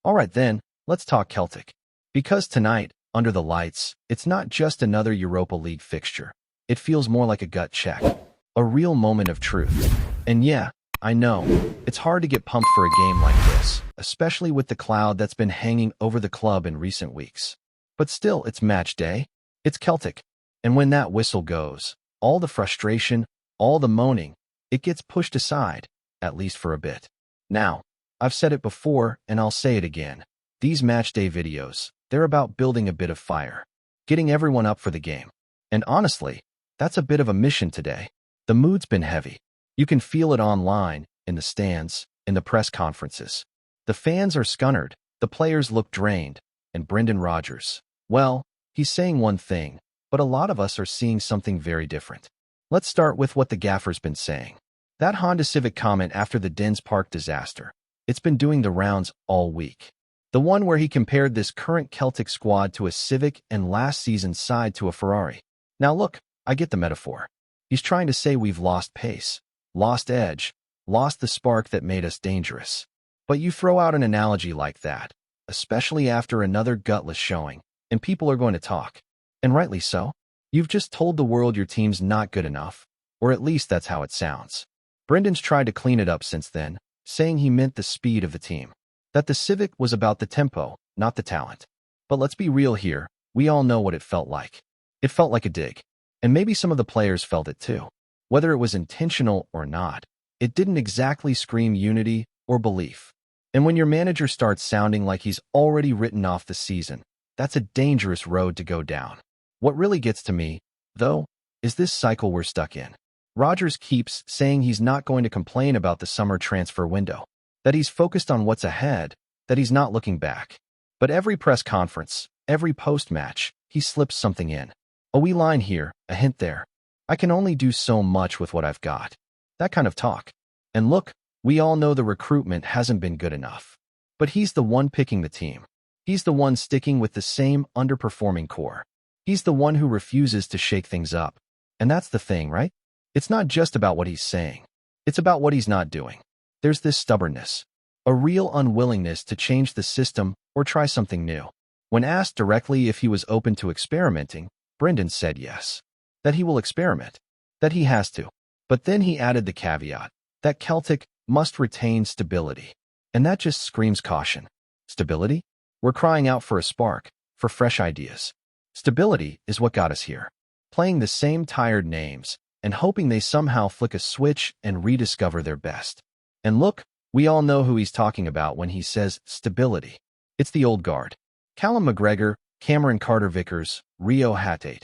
Alright then, let's talk Celtic. Because tonight, under the lights, it's not just another Europa League fixture. It feels more like a gut check. A real moment of truth. And yeah, I know, it's hard to get pumped for a game like this, especially with the cloud that's been hanging over the club in recent weeks. But still, it's match day. It's Celtic. And when that whistle goes, all the frustration, all the moaning, it gets pushed aside, at least for a bit. Now, I've said it before, and I'll say it again. These matchday videos, they're about building a bit of fire, getting everyone up for the game. And honestly, that's a bit of a mission today. The mood's been heavy. You can feel it online, in the stands, in the press conferences. The fans are scunnered, the players look drained, and Brendan Rodgers, well, he's saying one thing, but a lot of us are seeing something very different. Let's start with what the gaffer's been saying. That Honda Civic comment after the Dens Park disaster. It's been doing the rounds all week. The one where he compared this current Celtic squad to a Civic and last season's side to a Ferrari. Now look, I get the metaphor. He's trying to say we've lost pace, lost edge, lost the spark that made us dangerous. But you throw out an analogy like that, especially after another gutless showing, and people are going to talk. And rightly so. You've just told the world your team's not good enough, or at least that's how it sounds. Brendan's tried to clean it up since then, saying he meant the speed of the team. That the Civic was about the tempo, not the talent. But let's be real here, we all know what it felt like. It felt like a dig. And maybe some of the players felt it too. Whether it was intentional or not, it didn't exactly scream unity or belief. And when your manager starts sounding like he's already written off the season, that's a dangerous road to go down. What really gets to me, though, is this cycle we're stuck in. Rodgers keeps saying he's not going to complain about the summer transfer window, that he's focused on what's ahead, that he's not looking back. But every press conference, every post-match, he slips something in. A wee line here, a hint there. I can only do so much with what I've got. That kind of talk. And look, we all know the recruitment hasn't been good enough. But he's the one picking the team. He's the one sticking with the same underperforming core. He's the one who refuses to shake things up. And that's the thing, right? It's not just about what he's saying. It's about what he's not doing. There's this stubbornness, a real unwillingness to change the system or try something new. When asked directly if he was open to experimenting, Brendan said yes, that he will experiment, that he has to. But then he added the caveat that Celtic must retain stability. And that just screams caution. Stability? We're crying out for a spark, for fresh ideas. Stability is what got us here. Playing the same tired names and hoping they somehow flick a switch and rediscover their best. And look, we all know who he's talking about when he says stability. It's the old guard. Callum McGregor, Cameron Carter-Vickers, Rio Hatate.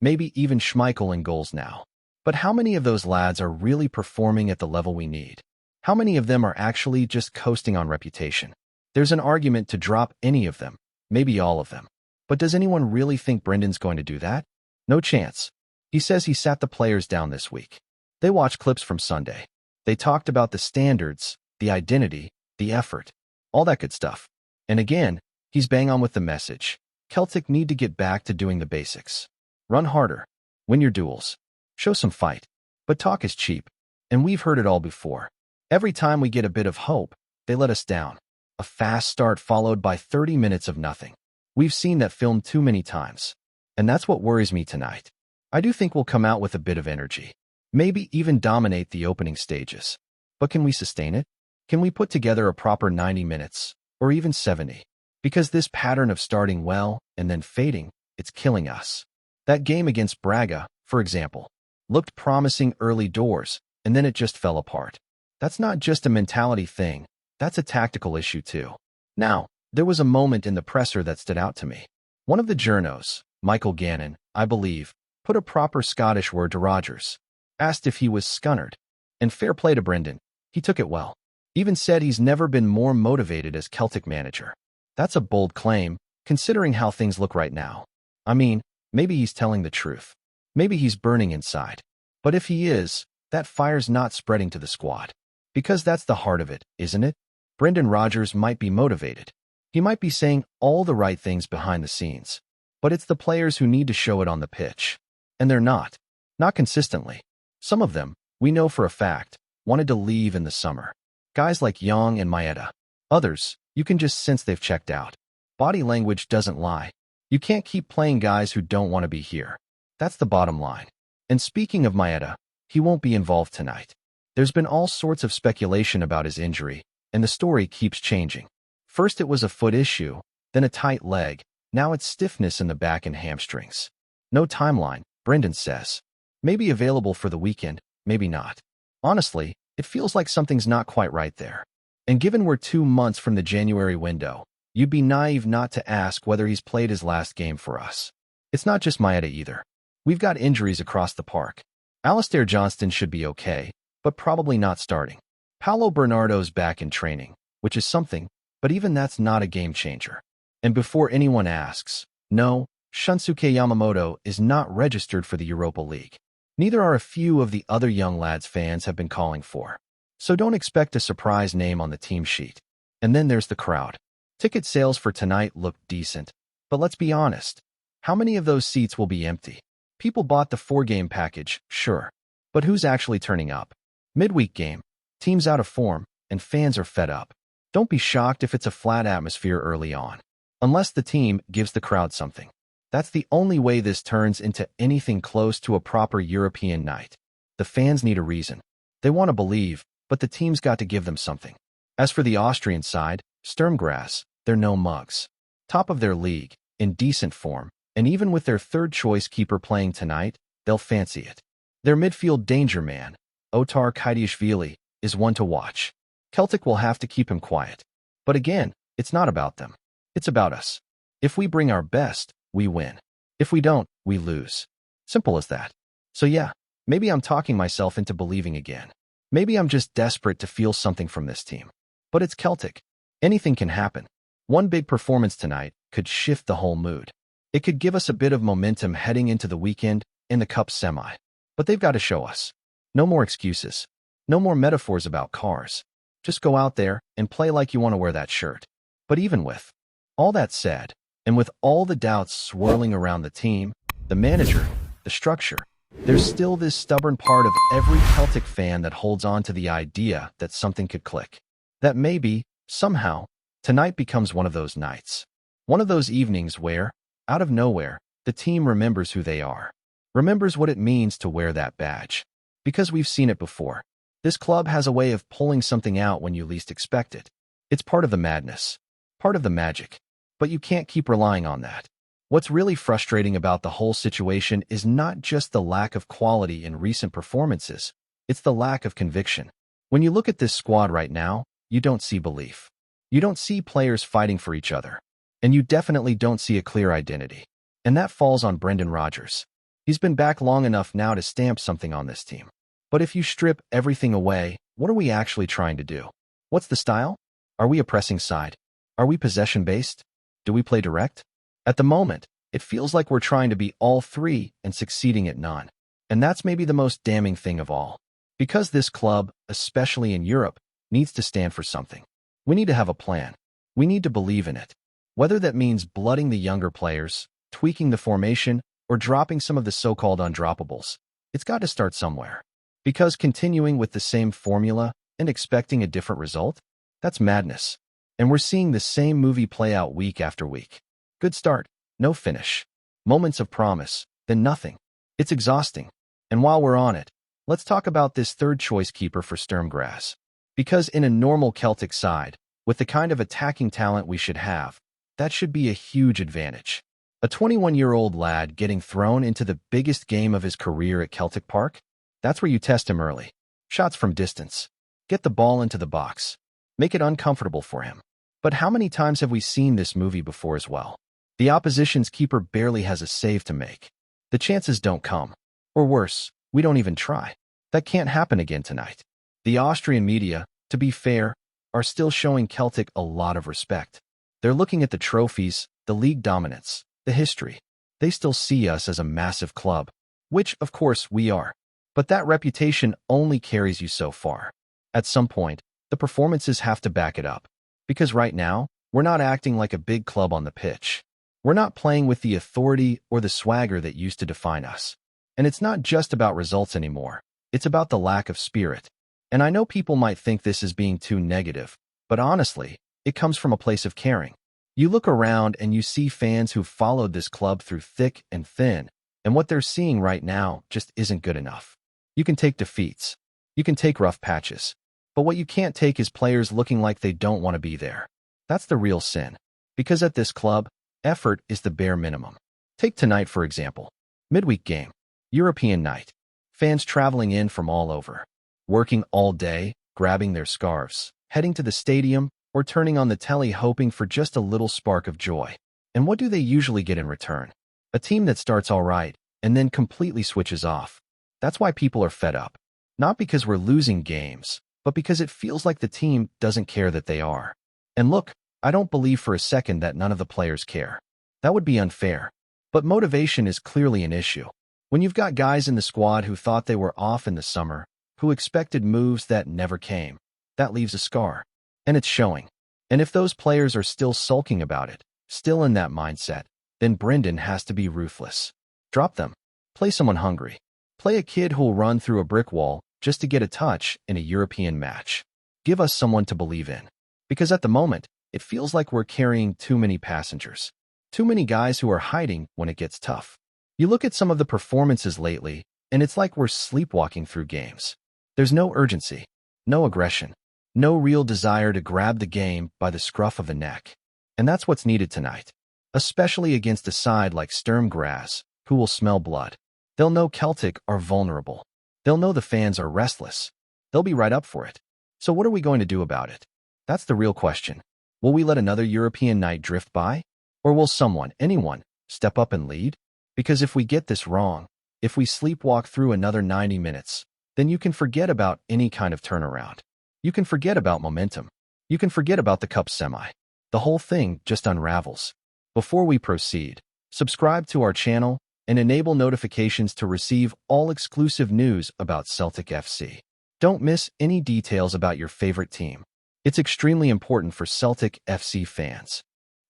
Maybe even Schmeichel in goals now. But how many of those lads are really performing at the level we need? How many of them are actually just coasting on reputation? There's an argument to drop any of them, maybe all of them. But does anyone really think Brendan's going to do that? No chance. He says he sat the players down this week. They watched clips from Sunday. They talked about the standards, the identity, the effort, all that good stuff. And again, he's bang on with the message. Celtic need to get back to doing the basics. Run harder. Win your duels. Show some fight. But talk is cheap. And we've heard it all before. Every time we get a bit of hope, they let us down. A fast start followed by 30 minutes of nothing. We've seen that film too many times. And that's what worries me tonight. I do think we'll come out with a bit of energy. Maybe even dominate the opening stages. But can we sustain it? Can we put together a proper 90 minutes, or even 70? Because this pattern of starting well and then fading, it's killing us. That game against Braga, for example, looked promising early doors, and then it just fell apart. That's not just a mentality thing, that's a tactical issue too. Now, there was a moment in the presser that stood out to me. One of the journos, Michael Gannon, I believe, put a proper Scottish word to Rodgers. Asked if he was scunnered. And fair play to Brendan, he took it well. Even said he's never been more motivated as Celtic manager. That's a bold claim, considering how things look right now. I mean, maybe he's telling the truth. Maybe he's burning inside. But if he is, that fire's not spreading to the squad. Because that's the heart of it, isn't it? Brendan Rodgers might be motivated. He might be saying all the right things behind the scenes. But it's the players who need to show it on the pitch. And they're not. Not consistently. Some of them, we know for a fact, wanted to leave in the summer. Guys like Young and Maeda. Others, You can just sense they've checked out. Body language doesn't lie. You can't keep playing guys who don't want to be here. That's the bottom line. And speaking of Maeda, he won't be involved tonight. There's been all sorts of speculation about his injury, and the story keeps changing. First it was a foot issue, then a tight leg, now it's stiffness in the back and hamstrings. No timeline, Brendan says. Maybe available for the weekend, maybe not. Honestly, it feels like something's not quite right there. And given we're 2 months from the January window, you'd be naive not to ask whether he's played his last game for us. It's not just Maeda either. We've got injuries across the park. Alistair Johnston should be okay, but probably not starting. Paulo Bernardo's back in training, which is something, but even that's not a game changer. And before anyone asks, no, Shunsuke Yamamoto is not registered for the Europa League. Neither are a few of the other young lads fans have been calling for. So don't expect a surprise name on the team sheet. And then there's the crowd. Ticket sales for tonight look decent, but let's be honest. How many of those seats will be empty? People bought the 4-game package, sure. But who's actually turning up? Midweek game, teams out of form, and fans are fed up. Don't be shocked if it's a flat atmosphere early on. Unless the team gives the crowd something. That's the only way this turns into anything close to a proper European night. The fans need a reason. They want to believe, but the team's got to give them something. As for the Austrian side, Sturm Graz, they're no mugs. Top of their league, in decent form, and even with their third-choice keeper playing tonight, they'll fancy it. Their midfield danger man, Otar Kaidiashvili, is one to watch. Celtic will have to keep him quiet. But again, it's not about them. It's about us. If we bring our best, we win. If we don't, we lose. Simple as that. So yeah, maybe I'm talking myself into believing again. Maybe I'm just desperate to feel something from this team. But it's Celtic. Anything can happen. One big performance tonight could shift the whole mood. It could give us a bit of momentum heading into the weekend in the Cup semi. But they've got to show us. No more excuses. No more metaphors about cars. Just go out there and play like you want to wear that shirt. But even with all that said, and with all the doubts swirling around the team, the manager, the structure, there's still this stubborn part of every Celtic fan that holds on to the idea that something could click. That maybe, somehow, tonight becomes one of those nights. One of those evenings where, out of nowhere, the team remembers who they are. Remembers what it means to wear that badge. Because we've seen it before. This club has a way of pulling something out when you least expect it. It's part of the madness. Part of the magic. But you can't keep relying on that. What's really frustrating about the whole situation is not just the lack of quality in recent performances, it's the lack of conviction. When you look at this squad right now, you don't see belief. You don't see players fighting for each other. And you definitely don't see a clear identity. And that falls on Brendan Rodgers. He's been back long enough now to stamp something on this team. But if you strip everything away, what are we actually trying to do? What's the style? Are we a pressing side? Are we possession-based? Do we play direct? At the moment, it feels like we're trying to be all three and succeeding at none. And that's maybe the most damning thing of all. Because this club, especially in Europe, needs to stand for something. We need to have a plan. We need to believe in it. Whether that means blooding the younger players, tweaking the formation, or dropping some of the so-called undroppables, it's got to start somewhere. Because continuing with the same formula and expecting a different result, that's madness. And we're seeing the same movie play out week after week. Good start, no finish. Moments of promise, then nothing. It's exhausting. And while we're on it, let's talk about this third-choice keeper for Sturm Graz. Because in a normal Celtic side, with the kind of attacking talent we should have, that should be a huge advantage. A 21-year-old lad getting thrown into the biggest game of his career at Celtic Park? That's where you test him early. Shots from distance. Get the ball into the box. Make it uncomfortable for him. But how many times have we seen this movie before as well? The opposition's keeper barely has a save to make. The chances don't come. Or worse, we don't even try. That can't happen again tonight. The Austrian media, to be fair, are still showing Celtic a lot of respect. They're looking at the trophies, the league dominance, the history. They still see us as a massive club, which, of course, we are. But that reputation only carries you so far. At some point, the performances have to back it up. Because right now, we're not acting like a big club on the pitch. We're not playing with the authority or the swagger that used to define us. And it's not just about results anymore. It's about the lack of spirit. And I know people might think this is being too negative, but honestly, It comes from a place of caring. You look around and you see fans who've followed this club through thick and thin, and what they're seeing right now just isn't good enough. You can take defeats. You can take rough patches. But what you can't take is players looking like they don't want to be there. That's the real sin. Because at this club, effort is the bare minimum. Take tonight, for example. Midweek game. European night. Fans traveling in from all over. Working all day, grabbing their scarves, heading to the stadium, or turning on the telly hoping for just a little spark of joy. And what do they usually get in return? A team that starts all right, and then completely switches off. That's why people are fed up. Not because we're losing games, but because it feels like the team doesn't care that they are. And look, I don't believe for a second that none of the players care. That would be unfair. But motivation is clearly an issue. When you've got guys in the squad who thought they were off in the summer, who expected moves that never came, that leaves a scar. And it's showing. And if those players are still sulking about it, still in that mindset, then Brendan has to be ruthless. Drop them. Play someone hungry. Play a kid who'll run through a brick wall just to get a touch in a European match. Give us someone to believe in. Because at the moment, it feels like we're carrying too many passengers. Too many guys who are hiding when it gets tough. You look at some of the performances lately, and it's like we're sleepwalking through games. There's no urgency, no aggression, no real desire to grab the game by the scruff of the neck. And that's what's needed tonight. Especially against a side like Sturm Graz, who will smell blood. They'll know Celtic are vulnerable. They'll know the fans are restless. They'll be right up for it. So what are we going to do about it? That's the real question. Will we let another European night drift by? Or will someone, anyone, step up and lead? Because if we get this wrong, if we sleepwalk through another 90 minutes, then you can forget about any kind of turnaround. You can forget about momentum. You can forget about the cup semi. The whole thing just unravels. Before we proceed, subscribe to our channel and enable notifications to receive all exclusive news about Celtic FC. Don't miss any details about your favorite team. It's extremely important for Celtic FC fans.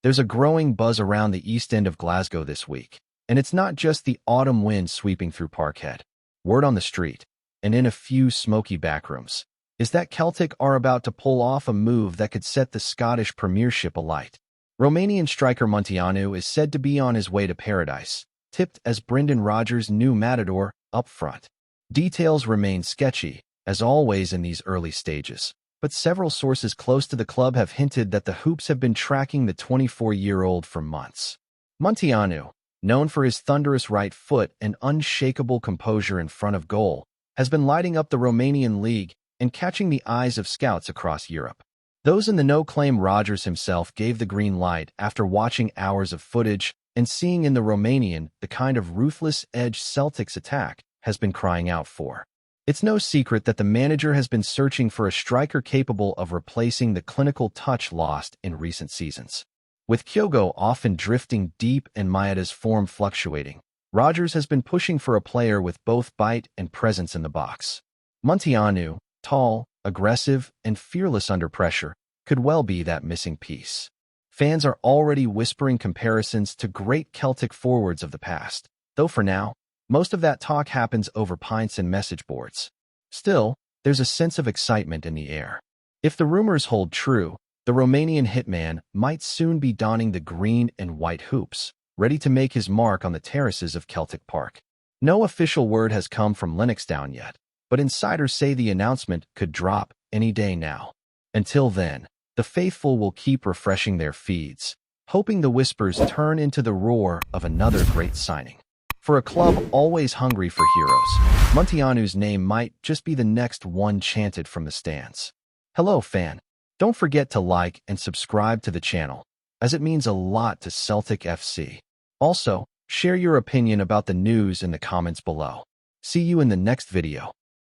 There's a growing buzz around the east end of Glasgow this week, and it's not just the autumn wind sweeping through Parkhead. Word on the street, and in a few smoky backrooms, is that Celtic are about to pull off a move that could set the Scottish Premiership alight. Romanian striker MUNTEANU is said to be on his way to paradise, tipped as Brendan Rodgers' new matador up front. Details remain sketchy, as always in these early stages, but several sources close to the club have hinted that the Hoops have been tracking the 24-year-old for months. MUNTEANU, known for his thunderous right foot and unshakable composure in front of goal, has been lighting up the Romanian league and catching the eyes of scouts across Europe. Those in the know claim Rodgers himself gave the green light after watching hours of footage and seeing in the Romanian the kind of ruthless edge Celtic's attack has been crying out for. It's no secret that the manager has been searching for a striker capable of replacing the clinical touch lost in recent seasons. With Kyogo often drifting deep and Maeda's form fluctuating, Rodgers has been pushing for a player with both bite and presence in the box. MUNTEANU, tall, aggressive, and fearless under pressure, could well be that missing piece. Fans are already whispering comparisons to great Celtic forwards of the past, though for now, most of that talk happens over pints and message boards. Still, there's a sense of excitement in the air. If the rumors hold true, the Romanian hitman might soon be donning the green and white hoops, ready to make his mark on the terraces of Celtic Park. No official word has come from Lennoxtown yet, but insiders say the announcement could drop any day now. Until then, the faithful will keep refreshing their feeds, hoping the whispers turn into the roar of another great signing. For a club always hungry for heroes, MUNTEANU's name might just be the next one chanted from the stands. Hello, fan. Don't forget to like and subscribe to the channel, as it means a lot to Celtic FC. Also, share your opinion about the news in the comments below. See you in the next video.